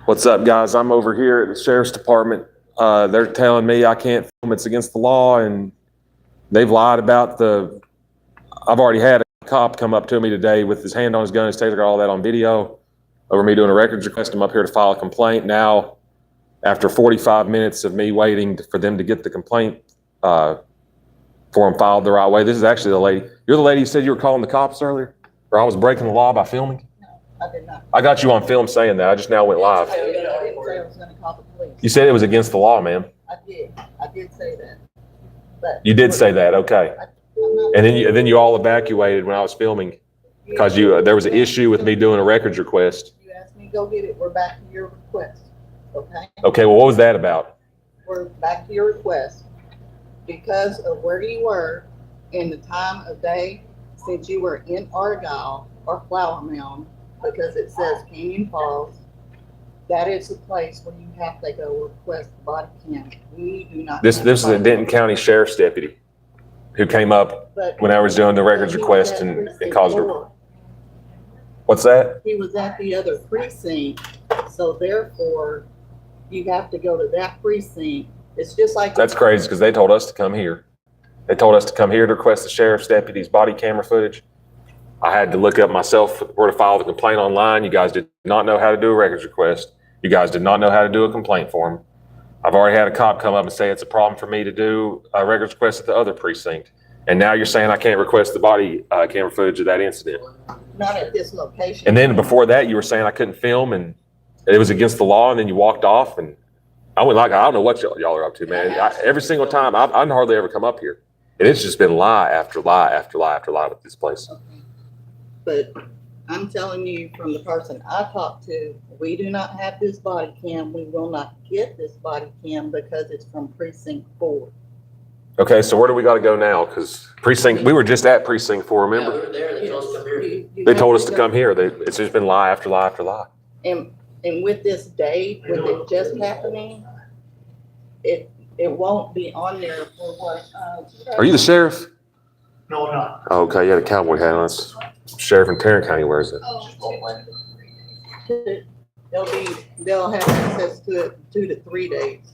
What's up, guys? I'm over here at the sheriff's department. They're telling me I can't film. It's against the law, and they've lied about the. I've already had a cop come up to me today with his hand on his gun. His taser got all that on video over me doing a records request. I'm up here to file a complaint now. After 45 minutes of me waiting for them to get the complaint form filed the right way. This is actually the lady. You're the lady who said you were calling the cops earlier, or I was breaking the law by filming. I did not. I got you on film saying that. I just now went live. I didn't say I was going to call the police. You said it was against the law, ma'am. I did say that. But You did say that, okay. And then you all evacuated when I was filming because there was an issue with me doing a records request. You asked me to go get it. We're back to your request. Okay? Okay, well, what was that about? We're back to your request because of where you were in the time of day since you were in Argyle or Flower Mound, because it says Canyon Falls. That is the place where you have to go request the body cam. We do not. This is a Denton County Sheriff's deputy who came up when I was doing the records request and caused her. What's that? He was at the other precinct, so therefore you have to go to that precinct. It's just like. That's crazy because they told us to come here. They told us to come here to request the sheriff's deputy's body camera footage. I had to look up myself where to file the complaint online. You guys did not know how to do a records request. You guys did not know how to do a complaint form. I've already had a cop come up and say it's a problem for me to do a records request at the other precinct. And now you're saying I can't request the body camera footage of that incident. Not at this location. And then before that, you were saying I couldn't film and it was against the law, and then you walked off. And I went like, I don't know what y'all are up to, man. Every single time, I hardly ever come up here. And it's just been lie after lie after lie after lie with this place. Okay. But I'm telling you from the person I talked to, we do not have this body cam. We will not get this body cam because it's from precinct 4. Okay, so where do we got to go now? Because we were just at precinct 4, remember? Yeah, we were there. They told us to come here. They told us to come here. It's just been lie after lie after lie. And with this date, with it just happening, it won't be on there for what. Are you the sheriff? No, I'm not. Oh, okay, you had a cowboy hat on. That's sheriff in Tarrant County wears it. They'll have access to it 2 to 3 days.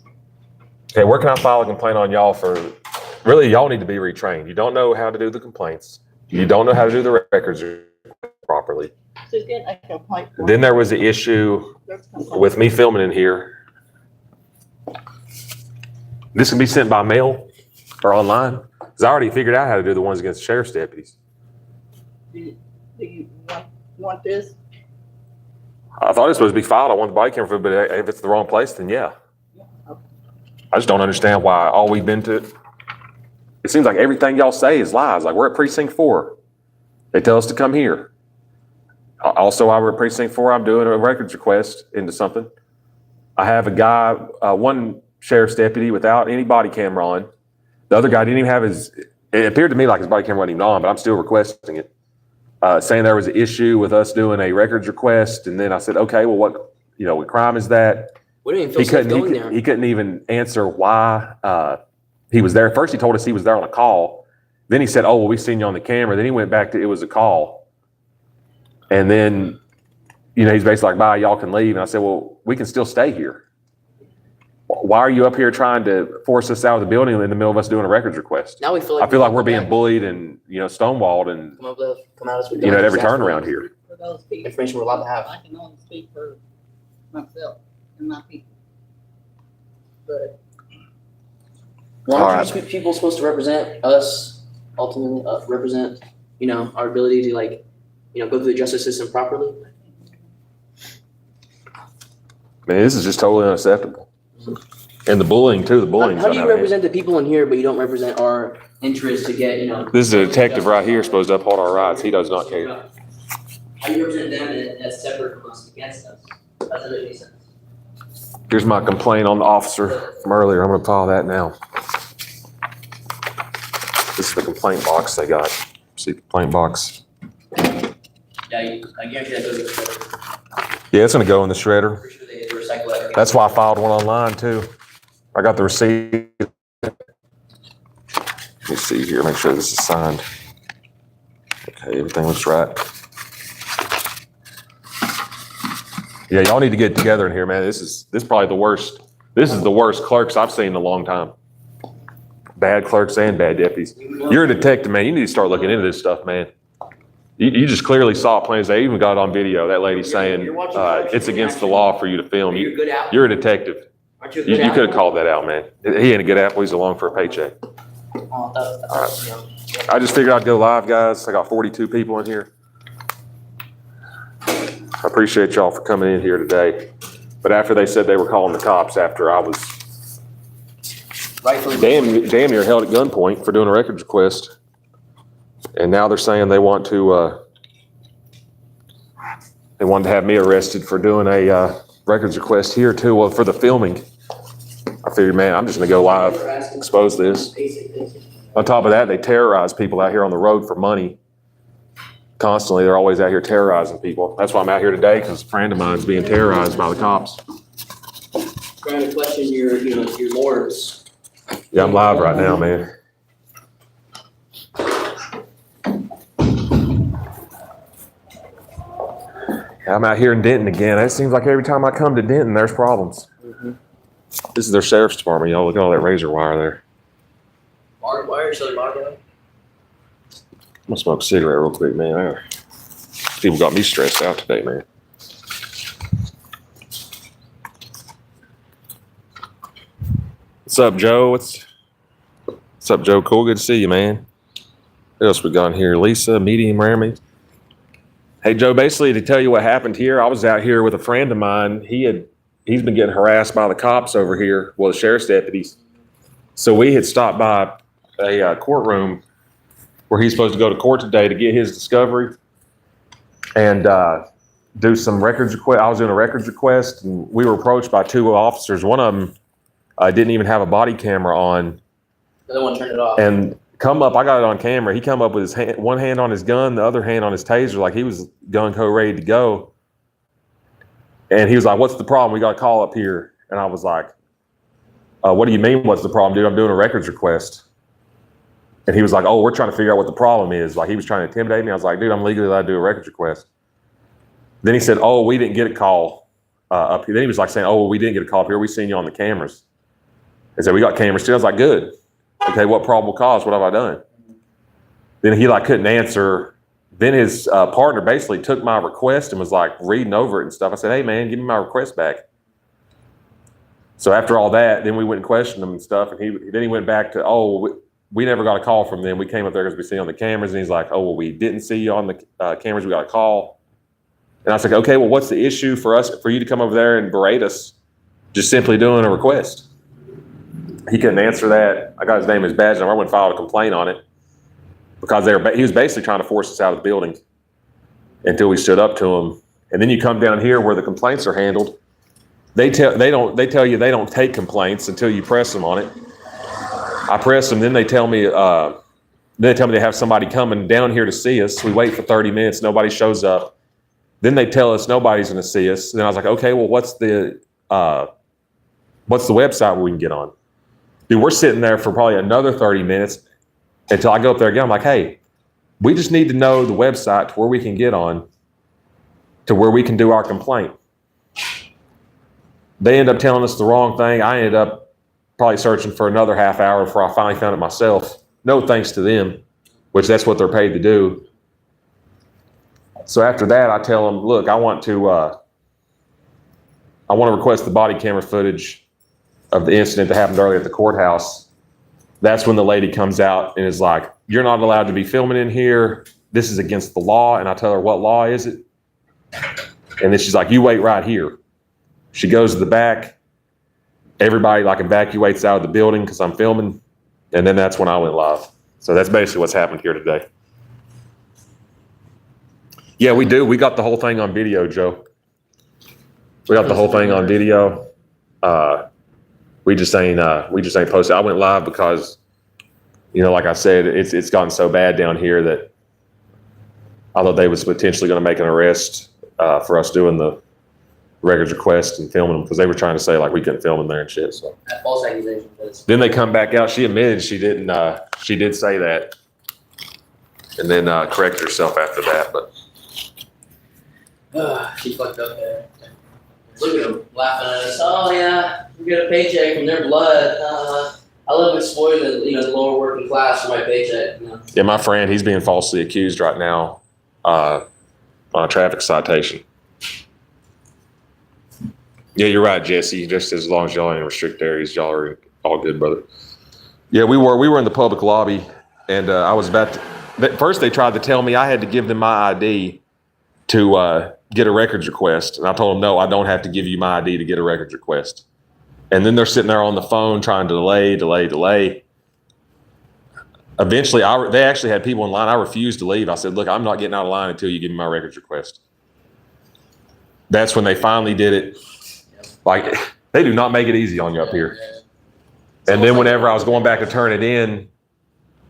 Okay, where can I file a complaint on y'all for? Really, y'all need to be retrained. You don't know how to do the complaints. You don't know how to do the records properly. Just get a complaint. Then there was the issue with me filming in here. This can be sent by mail or online. Because I already figured out how to do the ones against sheriff's deputies. Do you want this? I thought it was supposed to be filed. I want the body camera, but if it's the wrong place, then yeah. Okay. I just don't understand why all we've been to. It seems like everything y'all say is lies. Like we're at precinct 4. They tell us to come here. Also, while we're at precinct 4, I'm doing a records request into something. I have a guy, one sheriff's deputy without any body camera on. The other guy didn't even have it appeared to me like his body camera wasn't even on, but I'm still requesting it. Saying there was an issue with us doing a records request. And then I said, okay, well, what crime is that? We didn't even feel safe going there. He couldn't even answer why he was there. First, he told us he was there on a call. Then he said, oh, well, we've seen you on the camera. Then he went back to it was a call. And then, he's basically like, bye, y'all can leave. And I said, well, we can still stay here. Why are you up here trying to force us out of the building in the middle of us doing a records request? Now we feel like I feel like we're being bullied and, stonewalled and, come out as at every turn around here. For those people. Information we're allowed to have. I can only speak for myself and my people. But. Aren't these people supposed to represent us, ultimately represent, our ability to go through the justice system properly? Man, this is just totally unacceptable. And the bullying too, How do you represent the people in here, but you don't represent our interests to get, This is a detective right here supposed to uphold our rights. He does not care. How do you represent them as separate from us against us? That doesn't make any sense. Here's my complaint on the officer from earlier. I'm going to file that now. This is the complaint box they got. See the complaint box? Yeah, I guarantee that goes in the shredder. Yeah, it's going to go in the shredder. Pretty sure they recycle everything. That's why I filed one online too. I got the receipt. Let me see here, make sure this is signed. Okay, everything looks right. Yeah, y'all need to get together in here, man. This is probably the worst. This is the worst clerks I've seen in a long time. Bad clerks and bad deputies. You're a detective, man. You need to start looking into this stuff, man. You just clearly saw plans. They even got it on video. That lady saying it's against the law for you to film. You're a good apple. You're a detective. Aren't you a You good could have apple? called that out, man. He ain't a good apple. He's along for a paycheck. Oh, that's, you know, I just figured I'd go live, guys. I got 42 people in here. I appreciate y'all for coming in here today. But after they said they were calling the cops after I was rightfully. damn near held at gunpoint for doing a records request. And now they're saying they want to, they wanted to have me arrested for doing a records request here too. Well, for the filming. I figured, man, I'm just gonna go live, expose this. On top of that, they terrorize people out here on the road for money. Constantly, they're always out here terrorizing people. That's why I'm out here today, because a friend of mine's being terrorized by the cops. Trying to question your morals. Yeah, I'm live right now, man. I'm out here in Denton again. It seems like every time I come to Denton, there's problems. Mm-hmm. This is their sheriff's department, y'all. Look at all that razor wire there. Barbed wire, so barbed wire. I'm gonna smoke a cigarette real quick, man. People got me stressed out today, man. What's up, Joe? What's up, Joe? Cool, good to see you, man. What else we got in here? Lisa, medium rare meat. Hey, Joe, basically to tell you what happened here, I was out here with a friend of mine. He's been getting harassed by the cops over here, well, the sheriff's deputies. So we had stopped by a courtroom where he's supposed to go to court today to get his discovery and do some records request. I was doing a records request, and we were approached by two officers. One of them didn't even have a body camera on. The other one turned it off. And come up, I got it on camera. He come up with his hand, one hand on his gun, the other hand on his taser, like he was gung-ho ready to go. And he was like, "What's the problem? We got a call up here." And I was like, "What do you mean, what's the problem, dude? I'm doing a records request." And he was like, "Oh, we're trying to figure out what the problem is." Like he was trying to intimidate me. I was like, "Dude, I'm legally allowed to do a records request." Then he said, "Oh, we didn't get a call up here." Then he was like saying, "Oh, well, we didn't get a call up here. We seen you on the cameras." I said, "We got cameras too." I was like, "Good. Okay, what probable cause? What have I done?" Then he like couldn't answer. Then his partner basically took my request and was like reading over it and stuff. I said, "Hey man, give me my request back." So after all that, then we went and questioned him and stuff. And he went back to, "Oh, we never got a call from them. We came up there because we see you on the cameras." And he's like, "Oh, well, we didn't see you on the cameras. We got a call." And I was like, "Okay, well, what's the issue for you to come over there and berate us just simply doing a request?" He couldn't answer that. I got his name and his badge number. I went and filed a complaint on it because he was basically trying to force us out of the building until we stood up to him. And then you come down here where the complaints are handled. They tell you they don't take complaints until you press them on it. I press them, then they tell me they have somebody coming down here to see us. We wait for 30 minutes, nobody shows up. Then they tell us nobody's going to see us. Then I was like, "Okay, well, what's the website where we can get on?" Dude, we're sitting there for probably another 30 minutes until I go up there again. I'm like, "Hey, we just need to know the website to where we can get on to where we can do our complaint." They end up telling us the wrong thing. I ended up probably searching for another half hour before I finally found it myself. No thanks to them, which that's what they're paid to do. So after that, I tell them, "Look, I want to request the body camera footage of the incident that happened earlier at the courthouse." That's when the lady comes out and is like, "You're not allowed to be filming in here. This is against the law." And I tell her, "What law is it?" And then she's like, "You wait right here." She goes to the back. Everybody like evacuates out of the building because I'm filming. And then that's when I went live. So that's basically what's happened here today. Yeah, we do. We got the whole thing on video, Joe. We got the whole thing on video. We just ain't posted. I went live because, like I said, it's gotten so bad down here that I thought they was potentially going to make an arrest for us doing the records request and filming them because they were trying to say like we couldn't film in there and shit. So That false accusation. then they come back out. She admitted she didn't. She did say that, and then corrected herself after that. But She fucked up there. Look at them laughing at us. Oh yeah, we get a paycheck from their blood. I love exploiting the lower working class for my paycheck. Yeah, my friend, he's being falsely accused right now on a traffic citation. Yeah, you're right, Jesse. Just as long as y'all ain't in restricted areas, y'all are all good, brother. Yeah, we were in the public lobby, and I was about to. First, they tried to tell me I had to give them my ID to get a records request, and I told them no, I don't have to give you my ID to get a records request. And then they're sitting there on the phone trying to delay. Eventually, they actually had people in line. I refused to leave. I said, look, I'm not getting out of line until you give me my records request. That's when they finally did it. Like, they do not make it easy on you up here. And then whenever I was going back to turn it in,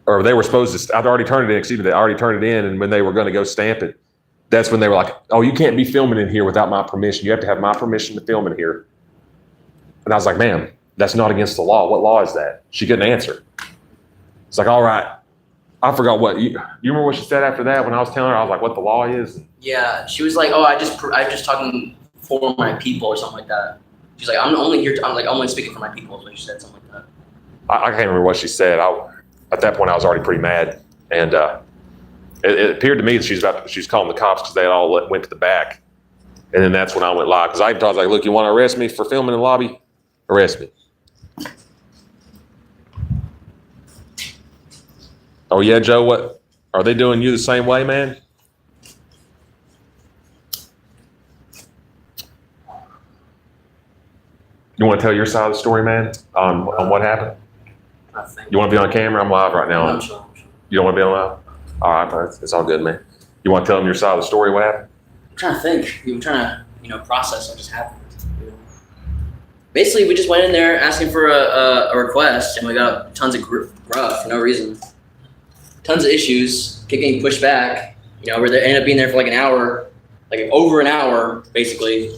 or they were supposed to, I'd already turned it in, they already turned it in, and when they were going to go stamp it, that's when they were like, oh, you can't be filming in here without my permission. You have to have my permission to film in here. And I was like, ma'am, that's not against the law. What law is that? She couldn't answer. It's like, all right. I forgot what, you remember what she said after that when I was telling her, I was like, what the law is? Yeah, she was like, oh, I'm just talking for my people or something like that. She's like, I'm only speaking for my people, is what she said, something like that. I can't remember what she said. At that point, I was already pretty mad. And it appeared to me that she's calling the cops because they all went to the back. And then that's when I went live. Because I was like, look, you want to arrest me for filming in the lobby? Arrest me. Oh, yeah, Joe, what? Are they doing you the same way, man? You want to tell your side of the story, man, on what happened? I think. You want to be on camera? I'm live right now. I'm sure. You don't want to be on live? All right, bro. It's all good, man. You want to tell them your side of the story, what happened? I'm trying to think. I'm trying to, process what just happened. Basically, we just went in there asking for a request, and we got tons of gruff for no reason. Tons of issues, kept getting pushed back. We're there, ended up being there for like an hour, like over an hour, basically.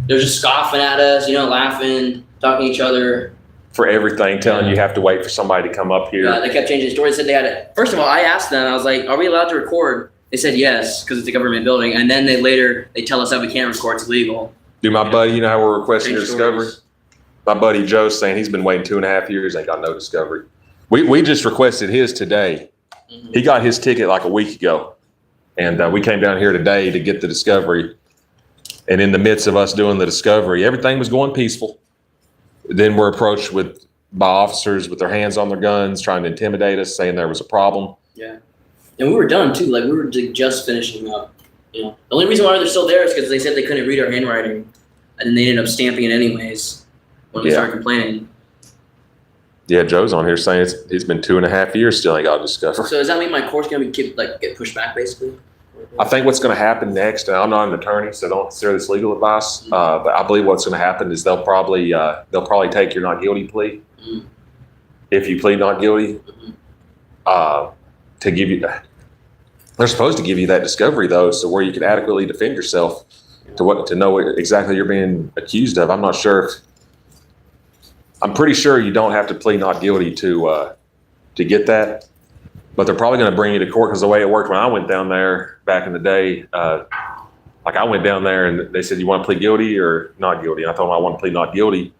They're just scoffing at us, laughing, talking to each other. For everything, telling you have to wait for somebody to come up here. Yeah, they kept changing the story. They said they had it. First of all, I asked them, I was like, are we allowed to record? They said yes, because it's a government building. And then they tell us that we can't record, it's illegal. Dude, my buddy, you know how we're requesting your discovery? Stories. My buddy Joe's saying he's been waiting 2.5 years, ain't got no discovery. We just requested his today. Mm-hmm. He got his ticket like a week ago. And we came down here today to get the discovery. And in the midst of us doing the discovery, everything was going peaceful. Then we're approached by officers with their hands on their guns, trying to intimidate us, saying there was a problem. Yeah. And we were done too. Like, we were just finishing up. The only reason why they're still there is because they said they couldn't read our handwriting. And then they ended up stamping it anyways when we started complaining. Yeah, Joe's on here saying he's been 2.5 years, still ain't got a discovery. So does that mean my court's going to get pushed back, basically? I think what's going to happen next, and I'm not an attorney, so don't consider this legal advice, but I believe what's going to happen is they'll probably take your not guilty plea, if you plead not guilty, to give you. They're supposed to give you that discovery though, so where you can adequately defend yourself to know what exactly you're being accused of. I'm not sure. I'm pretty sure you don't have to plead not guilty to get that. But they're probably going to bring you to court because the way it worked when I went down there back in the day, like I went down there and they said, you want to plead guilty or not guilty? And I told them I want to plead not guilty.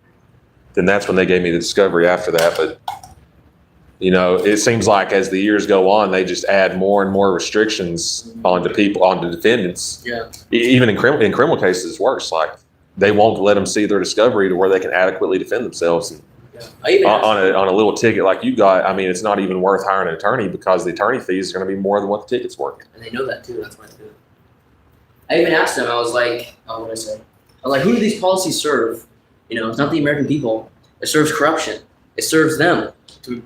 Then that's when they gave me the discovery after that. But, it seems like as the years go on, they just add more and more restrictions onto defendants. Yeah. Even in criminal cases, it's worse. Like they won't let them see their discovery to where they can adequately defend themselves. And, on a little ticket like you got, I mean, it's not even worth hiring an attorney because the attorney fees are going to be more than what the ticket's worth. And they know that too. That's why they do it. I even asked them. I was like, what did I say? I was like, who do these policies serve? It's not the American people. It serves corruption. It serves them to